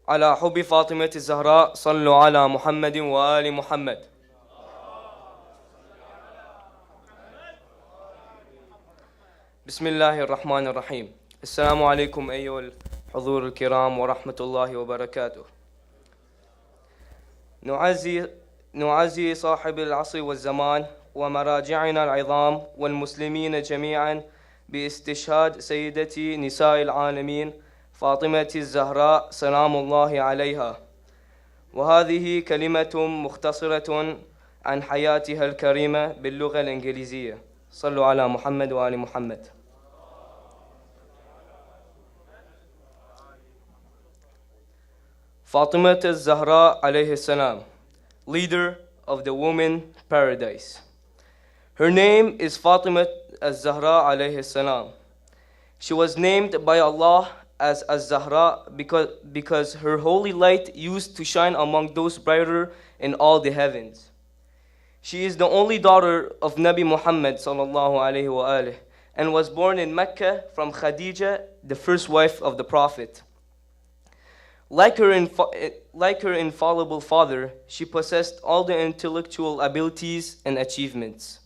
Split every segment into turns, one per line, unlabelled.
على حب فاطمة الزهراء صلوا على محمد وآل محمد. بسم الله الرحمن الرحيم. السلام عليكم أيها الحضور الكرام ورحمة الله وبركاته. نعزي صاحب العصر والزمان ومراجعنا العظام والمسلمين جميعا باستشهاد سيدة نساء العالمين فاطمة الزهراء سلام الله عليها، وهذه كلمة مختصرة عن حياتها الكريمة باللغة الإنجليزية. صلوا على محمد وآل محمد. Fatimah al-Zahra alayhi salam, leader of the women paradise. Her name is Fatimah al-Zahra alayhi salam. She was named by Allah as al-Zahra because her holy light used to shine among those brighter in all the heavens. She is the only daughter of Nabi Muhammad sallallahu alayhi wa alihi, and was born in Mecca from Khadija, the first wife of the Prophet. Like her infallible father, she possessed all the intellectual abilities and achievements.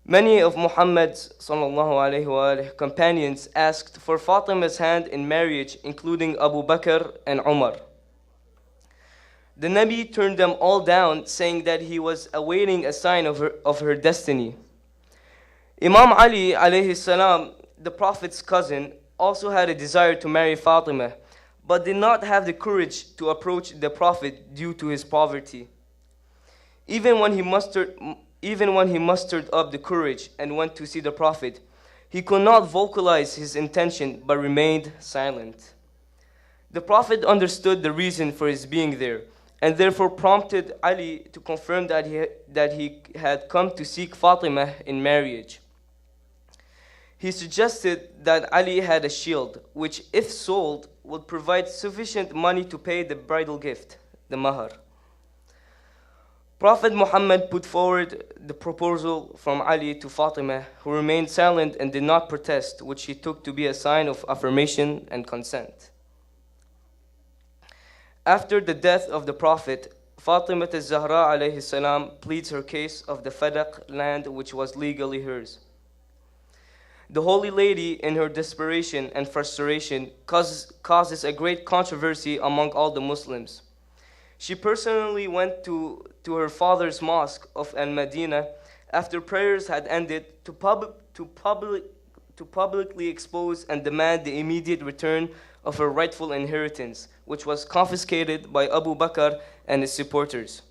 Many of Muhammad's sallallahu alayhi wa alihi companions asked for Fatima's hand in marriage, including Abu Bakr and Umar. The Nabi turned them all down, saying that he was awaiting a sign of her destiny. Imam Ali alayhi salam, the Prophet's cousin, also had a desire to marry Fatima, but did not have the courage to approach the Prophet due to his poverty. Even when he mustered up the courage and went to see the Prophet, he could not vocalize his intention but remained silent. The Prophet understood the reason for his being there, and therefore prompted Ali to confirm that he had come to seek Fatima in marriage. He suggested that Ali had a shield, which, if sold, would provide sufficient money to pay the bridal gift, the mahar. Prophet Muhammad put forward the proposal from Ali to Fatima, who remained silent and did not protest, which he took to be a sign of affirmation and consent. After the death of the Prophet, Fatima al-Zahra alayhi salam pleads her case of the Fadaq land, which was legally hers. The Holy Lady, in her desperation and frustration, causes a great controversy among all the Muslims. She personally went to her father's mosque of Al-Madinah after prayers had ended to publicly expose and demand the immediate return of her rightful inheritance, which was confiscated by Abu Bakr and his supporters.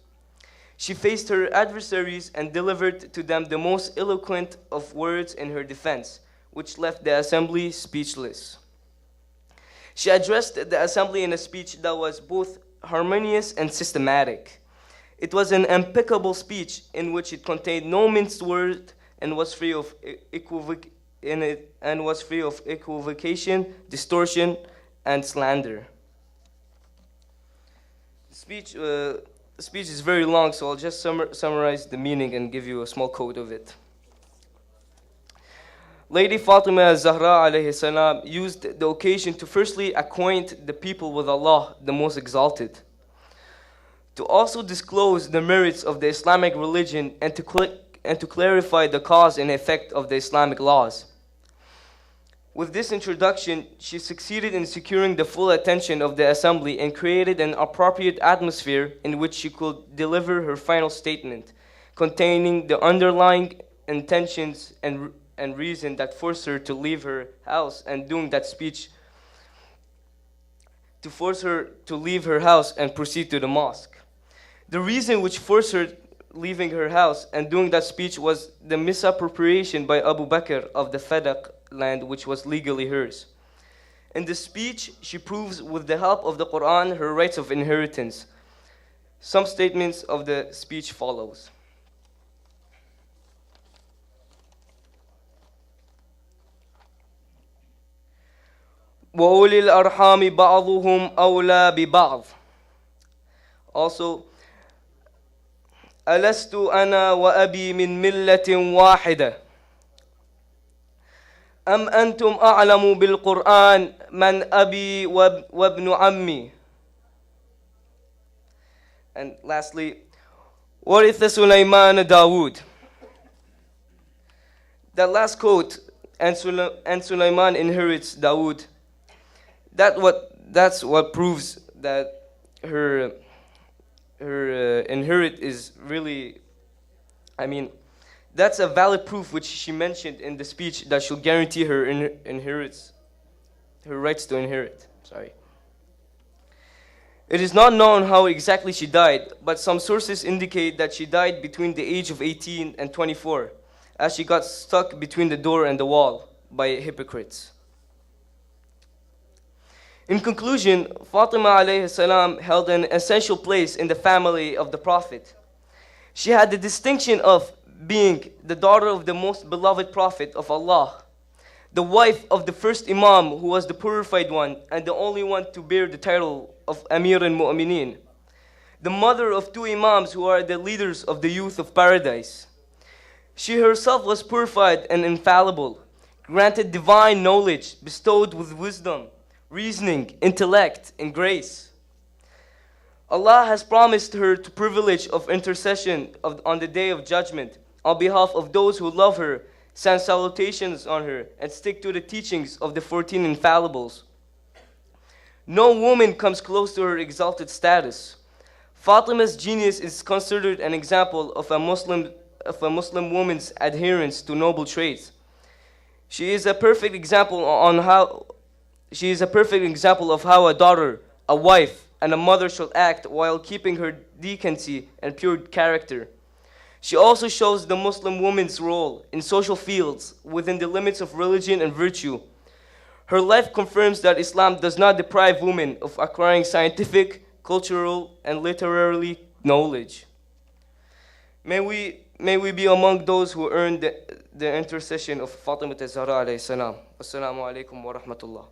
She faced her adversaries and delivered to them the most eloquent of words in her defense, which left the assembly speechless. She addressed the assembly in a speech that was both harmonious and systematic. It was an impeccable speech in which it contained no minced word and was free of equivocation, distortion, and slander. The speech is very long, so I'll just summarize the meaning and give you a small quote of it. Lady Fatima al-Zahra alayhi salam used the occasion to firstly acquaint the people with Allah, the Most Exalted, to also disclose the merits of the Islamic religion, and to clarify the cause and effect of the Islamic laws. With this introduction, she succeeded in securing the full attention of the assembly and created an appropriate atmosphere in which she could deliver her final statement, containing the underlying intentions and reason that forced her to leave her house, and during that speech to force her to leave her house and proceed to the mosque. The reason which forced her leaving her house and doing that speech was the misappropriation by Abu Bakr of the Fadaq land, which was legally hers. In the speech, she proves with the help of the Quran her rights of inheritance. Some statements of the speech follows. وَأُولِي الْأَرْحَامِ بَعْضُهُمْ أَوْلَى بِبَعْضٍ. Also, أَلَسْتُ أَنَا وَأَبِي مِنْ مِلَّةٍ وَاحِدَةٍ أم أنتم أعلم بالقرآن من أبي وابن عمي. And lastly, وَرِثَ سُلَيْمَانَ دَاوُود. That last quote, and Sulaiman inherits Dawood. That's what proves that her inherit is really, I mean, that's a valid proof which she mentioned in the speech that she'll guarantee her her rights to inherit. Sorry. It is not known how exactly she died, but some sources indicate that she died between the age of 18 and 24, as she got stuck between the door and the wall by hypocrites. In conclusion, Fatima alayhi salam held an essential place in the family of the Prophet. She had the distinction of being the daughter of the most beloved Prophet of Allah, the wife of the first Imam who was the purified one and the only one to bear the title of Amir al-Mu'mineen, the mother of two Imams who are the leaders of the youth of paradise. She herself was purified and infallible, granted divine knowledge, bestowed with wisdom, reasoning, intellect, and grace. Allah has promised her the privilege of intercession on the day of judgment on behalf of those who love her, send salutations on her, and stick to the teachings of the 14 infallibles. No woman comes close to her exalted status. Fatima's genius is considered an example of a Muslim woman's adherence to noble traits. She is a perfect example of how a daughter, a wife, and a mother should act while keeping her decency and pure character. She also shows the Muslim woman's role in social fields within the limits of religion and virtue. Her life confirms that Islam does not deprive women of acquiring scientific, cultural, and literary knowledge. May we be among those who earn the intercession of Fatimah Al-Zahra alayhi salam. Assalamu alaikum wa rahmatullah.